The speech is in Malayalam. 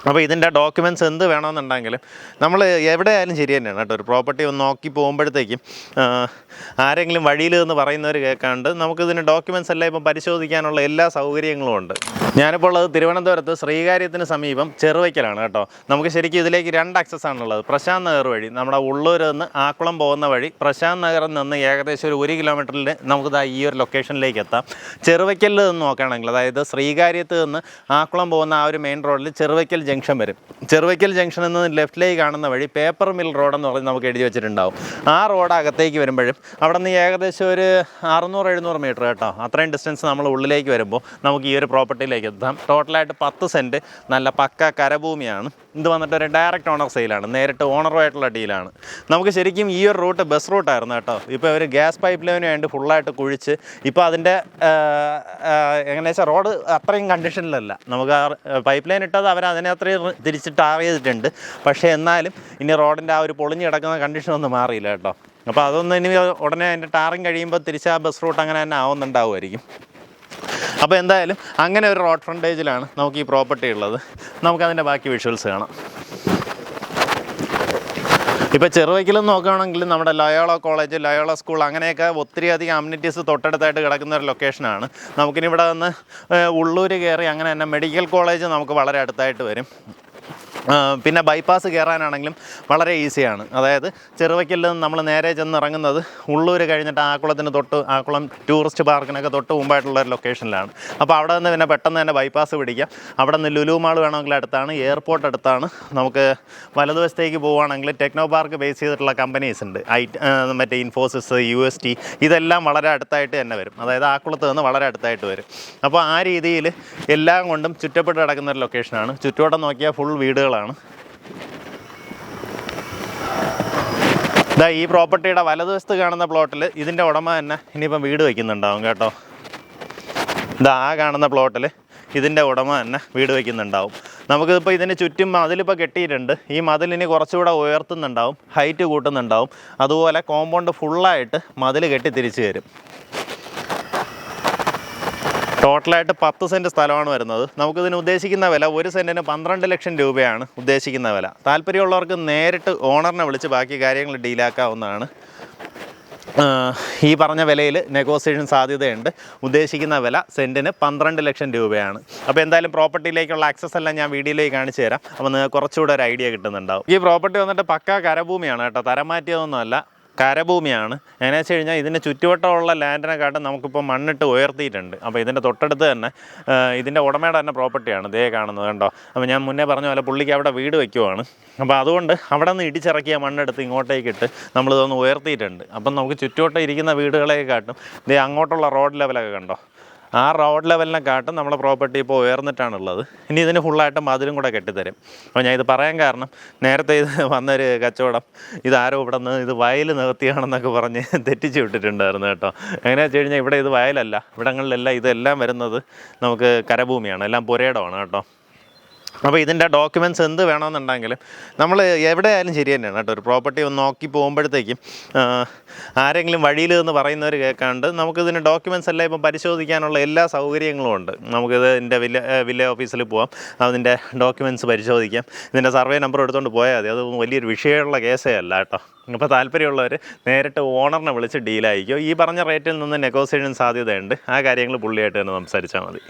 അപ്പോൾ ഇതിൻ്റെ ഡോക്യുമെൻറ്റ്സ് എന്ത് വേണമെന്നുണ്ടെങ്കിലും നമ്മൾ എവിടെയായാലും ശരി തന്നെയാണ് കേട്ടോ. ഒരു പ്രോപ്പർട്ടി ഒന്ന് നോക്കി പോകുമ്പോഴത്തേക്കും ആരെങ്കിലും വഴിയിൽ എന്ന് പറയുന്നവർ കേൾക്കാണ്ട് നമുക്കിതിൻ്റെ ഡോക്യുമെൻറ്റ്സ് എല്ലാം ഇപ്പം പരിശോധിക്കാനുള്ള എല്ലാ സൗകര്യങ്ങളും ഉണ്ട്. ഞാനിപ്പോൾ ഉള്ളത് തിരുവനന്തപുരത്ത് ശ്രീകാര്യത്തിന് സമീപം ചെറുവയ്ക്കലാണ് കേട്ടോ. നമുക്ക് ശരിക്കും ഇതിലേക്ക് 2 ആക്സസ് ആണുള്ളത്. പ്രശാന്ത് നഗർ വഴി നമ്മുടെ ഉള്ളൂരിൽ നിന്ന് ആക്കുളം പോകുന്ന വഴി പ്രശാന്ത് നഗറിൽ നിന്ന് ഏകദേശം ഒരു 1 കിലോമീറ്ററിൽ നമുക്കിത് ഈ ഒരു ലൊക്കേഷനിലേക്ക് എത്താം. ചെറുവയ്ക്കലിൽ നിന്ന് നോക്കുകയാണെങ്കിൽ, അതായത് ശ്രീകാര്യത്ത് നിന്ന് ആക്കുളം പോകുന്ന ആ ഒരു മെയിൻ റോഡിൽ ചെറുവയ്ക്കൽ ജംഗ്ഷൻ വരും. ചെറുവയ്ക്കൽ ജംഗ്ഷനിൽ നിന്ന് ലെഫ്റ്റിലേക്ക് കാണുന്ന വഴി പേപ്പർ മിൽ റോഡെന്ന് പറഞ്ഞ് നമുക്ക് എഴുതി വെച്ചിട്ടുണ്ടാവും. ആ റോഡ് അകത്തേക്ക് വരുമ്പോഴും അവിടെ നിന്ന് ഏകദേശം ഒരു 600-700 മീറ്റർ കേട്ടോ, അത്രയും ഡിസ്റ്റൻസ് നമ്മൾ ഉള്ളിലേക്ക് വരുമ്പോൾ നമുക്ക് ഈ ഒരു പ്രോപ്പർട്ടിയിലേക്ക് എത്താം. ടോട്ടലായിട്ട് 10 സെൻറ്റ് നല്ല പക്ക കരഭൂമിയാണ്. ഇത് വന്നിട്ട് ഒരു ഡയറക്റ്റ് ഓണർ സെയിലാണ്, നേരിട്ട് ഓണറുമായിട്ടുള്ള ഡീലാണ്. നമുക്ക് ശരിക്കും ഈ ഒരു റൂട്ട് ബസ് റൂട്ടായിരുന്നു കേട്ടോ. ഇപ്പോൾ ഒരു ഗ്യാസ് പൈപ്പ് ലൈന് വേണ്ടി ഫുള്ളായിട്ട് കുഴിച്ച് ഇപ്പോൾ അതിൻ്റെ എങ്ങനെയാ വെച്ചാൽ റോഡ് അത്രയും കണ്ടീഷനിലല്ല. നമുക്ക് ആ പൈപ്പ് ലൈൻ ഇട്ടത് അവർ അതിനെ അത്രയും തിരിച്ച് ടാർ ചെയ്തിട്ടുണ്ട്. പക്ഷേ എന്നാലും ഇനി റോഡിൻ്റെ ആ ഒരു പൊളിഞ്ഞ് കിടക്കുന്ന കണ്ടീഷനൊന്നും മാറിയില്ല കേട്ടോ. അപ്പോൾ അതൊന്നും ഇനി ഉടനെ അതിൻ്റെ ടാറിങ് കഴിയുമ്പോൾ തിരിച്ച് ആ ബസ് റൂട്ട് അങ്ങനെ തന്നെ ആവുന്നുണ്ടാവുമായിരിക്കും. അപ്പോൾ എന്തായാലും അങ്ങനെ ഒരു റോഡ് ഫ്രണ്ടേജിലാണ് നമുക്ക് ഈ പ്രോപ്പർട്ടി ഉള്ളത്. നമുക്കതിൻ്റെ ബാക്കി വിഷ്വൽസ് കാണാം. ഇപ്പോൾ ചെറുവയ്ക്കലെന്ന് നോക്കുകയാണെങ്കിൽ നമ്മുടെ ലയോള കോളേജ്, ലയോള സ്കൂൾ, അങ്ങനെയൊക്കെ ഒത്തിരി അധികം അമ്യൂണിറ്റീസ് തൊട്ടടുത്തായിട്ട് കിടക്കുന്ന ഒരു ലൊക്കേഷനാണ്. നമുക്കിനി ഇവിടെ നിന്ന് ഉള്ളൂർ കയറി അങ്ങനെ തന്നെ മെഡിക്കൽ കോളേജ് നമുക്ക് വളരെ അടുത്തായിട്ട് വരും. പിന്നെ ബൈപ്പാസ് കയറാനാണെങ്കിലും വളരെ ഈസിയാണ്. അതായത് ചെറുവയ്ക്കലിൽ നിന്ന് നമ്മൾ നേരെ ചെന്നിറങ്ങുന്നത് ഉള്ളൂർ കഴിഞ്ഞിട്ട് ആക്കുളത്തിന് തൊട്ട്, ആക്കുളം ടൂറിസ്റ്റ് പാർക്കിനൊക്കെ തൊട്ട് മുമ്പായിട്ടുള്ള ഒരു ലൊക്കേഷനിലാണ്. അപ്പോൾ അവിടെ നിന്ന് പിന്നെ പെട്ടെന്ന് തന്നെ ബൈപ്പാസ് പിടിക്കാം. അവിടെ നിന്ന് ലുലു മാൾ വേണമെങ്കിൽ അടുത്താണ്, എയർപോർട്ട് അടുത്താണ്. നമുക്ക് വലതുവശത്തേക്ക് പോവുകയാണെങ്കിൽ ടെക്നോ പാർക്ക് ബേസ് ചെയ്തിട്ടുള്ള കമ്പനീസ് ഉണ്ട്. മറ്റേ ഇൻഫോസിസ്, UST, ഇതെല്ലാം വളരെ അടുത്തായിട്ട് തന്നെ വരും. അതായത് ആക്കുളത്ത് നിന്ന് വളരെ അടുത്തായിട്ട് വരും. അപ്പോൾ ആ രീതിയിൽ എല്ലാം കൊണ്ടും ചുറ്റപ്പെട്ട് കിടക്കുന്ന ഒരു ലൊക്കേഷനാണ്. ചുറ്റോട്ടം നോക്കിയാൽ ഫുൾ വീടുകളാണ്. ഈ പ്രോപ്പർട്ടിയുടെ വലതുവശത്ത് കാണുന്ന പ്ലോട്ടിൽ ഇതിൻ്റെ ഉടമ തന്നെ ഇനിയിപ്പം വീട് വയ്ക്കുന്നുണ്ടാവും കേട്ടോ. ആ കാണുന്ന പ്ലോട്ടിൽ ഇതിൻ്റെ ഉടമ തന്നെ വീട് വയ്ക്കുന്നുണ്ടാവും. നമുക്കിപ്പോൾ ഇതിന് ചുറ്റും മതിലിപ്പോൾ കെട്ടിയിട്ടുണ്ട്. ഈ മതിലിന് കുറച്ചുകൂടെ ഉയർത്തുന്നുണ്ടാവും, ഹൈറ്റ് കൂട്ടുന്നുണ്ടാവും. അതുപോലെ കോമ്പൗണ്ട് ഫുള്ളായിട്ട് മതിൽ കെട്ടി തിരിച്ചു തരും. ടോട്ടലായിട്ട് 10 സെൻറ്റ് സ്ഥലമാണ് വരുന്നത്. നമുക്കിതിന് ഉദ്ദേശിക്കുന്ന വില 1 സെൻറ്റിന് 12 ലക്ഷം രൂപയാണ് ഉദ്ദേശിക്കുന്ന വില. താല്പര്യമുള്ളവർക്ക് നേരിട്ട് ഓണറിനെ വിളിച്ച് ബാക്കി കാര്യങ്ങൾ ഡീലാക്കാവുന്നതാണ്. ഈ പറഞ്ഞ വിലയിൽ നെഗോസിയേഷൻ സാധ്യതയുണ്ട്. ഉദ്ദേശിക്കുന്ന വില സെൻറ്റിന് 12 ലക്ഷം രൂപയാണ്. അപ്പോൾ എന്തായാലും പ്രോപ്പർട്ടിയിലേക്കുള്ള ആക്സസ് എല്ലാം ഞാൻ വീഡിയോയിലേക്ക് കാണിച്ചു തരാം. അപ്പോൾ നിങ്ങൾക്ക് കുറച്ചുകൂടെ ഒരു ഐഡിയ കിട്ടുന്നുണ്ടാവും. ഈ പ്രോപ്പർട്ടി വന്നിട്ട് പക്കാ കരഭൂമിയാണ് കേട്ടോ, തരം മാറ്റിയതൊന്നുമല്ല, കരഭൂമിയാണ്. എന്നു വെച്ച് കഴിഞ്ഞാൽ ഇതിന് ചുറ്റുവട്ടമുള്ള ലാൻഡിനെക്കാട്ടും നമുക്കിപ്പോൾ മണ്ണിട്ട് ഉയർത്തിയിട്ടുണ്ട്. അപ്പോൾ ഇതിൻ്റെ തൊട്ടടുത്ത് തന്നെ ഇതിൻ്റെ ഉടമയുടെ തന്നെ പ്രോപ്പർട്ടിയാണ് ഇതേ കാണുന്നത് കണ്ടോ. അപ്പോൾ ഞാൻ മുന്നേ പറഞ്ഞ പോലെ പുള്ളിക്ക് അവിടെ വീട് വയ്ക്കുവാണ്. അപ്പോൾ അതുകൊണ്ട് അവിടെ നിന്ന് ഇടിച്ചിറക്കിയ മണ്ണെടുത്ത് ഇങ്ങോട്ടേക്ക് ഇട്ട് നമ്മളിതൊന്ന് ഉയർത്തിയിട്ടുണ്ട്. അപ്പം നമുക്ക് ചുറ്റുവട്ടം ഇരിക്കുന്ന വീടുകളെക്കാട്ടും ഇതേ അങ്ങോട്ടുള്ള റോഡ് ലെവലൊക്കെ കണ്ടോ, ആ റോഡ് ലെവലിനെക്കാട്ടും നമ്മളെ പ്രോപ്പർട്ടി ഇപ്പോൾ ഉയർന്നിട്ടാണുള്ളത്. ഇനി ഇതിന് ഫുള്ളായിട്ട് മതിലും കൂടെ കെട്ടിത്തരും. അപ്പോൾ ഞാൻ ഇത് പറയാൻ കാരണം, നേരത്തെ ഇത് വന്നൊരു കച്ചവടം ഇതാരോ ഇവിടെ നിന്ന് ഇത് വയൽ നികത്തിയാണെന്നൊക്കെ പറഞ്ഞ് തെറ്റിച്ച് വിട്ടിട്ടുണ്ടായിരുന്നു കേട്ടോ. എങ്ങനെയാണെന്ന് വെച്ച് കഴിഞ്ഞാൽ ഇവിടെ ഇത് വയലല്ല, ഇവിടങ്ങളിലെല്ലാം ഇതെല്ലാം വരുന്നത് നമുക്ക് കരഭൂമിയാണ്, എല്ലാം പുരയിടമാണ് കേട്ടോ. അപ്പോൾ ഇതിൻ്റെ ഡോക്യുമെൻറ്റ്സ് എന്ത് വേണമെന്നുണ്ടെങ്കിലും നമ്മൾ എവിടെയായാലും ശരി തന്നെയാണ് കേട്ടോ. ഒരു പ്രോപ്പർട്ടി ഒന്ന് നോക്കി പോകുമ്പോഴത്തേക്കും ആരെങ്കിലും വഴിയിൽ എന്ന് പറയുന്നവർ കേൾക്കാണ്ട് നമുക്കിതിൻ്റെ ഡോക്യുമെൻറ്റ്സ് എല്ലാം ഇപ്പം പരിശോധിക്കാനുള്ള എല്ലാ സൗകര്യങ്ങളും ഉണ്ട്. നമുക്കിത് ഇതിൻ്റെ വില്ലേജ് ഓഫീസിൽ പോകാം, അതിൻ്റെ ഡോക്യുമെൻറ്റ്സ് പരിശോധിക്കാം. ഇതിൻ്റെ സർവേ നമ്പർ എടുത്തുകൊണ്ട് പോയാൽ മതി. അത് വലിയൊരു വിഷയമുള്ള കേസേ അല്ല കേട്ടോ. അപ്പോൾ താല്പര്യമുള്ളവർ നേരിട്ട് ഓണറിനെ വിളിച്ച് ഡീലായിരിക്കും. ഈ പറഞ്ഞ റേറ്റിൽ നിന്ന് നെഗോസിയേഷൻ സാധ്യതയുണ്ട്. ആ കാര്യങ്ങൾ പുള്ളിയായിട്ട് തന്നെ സംസാരിച്ചാൽ മതി.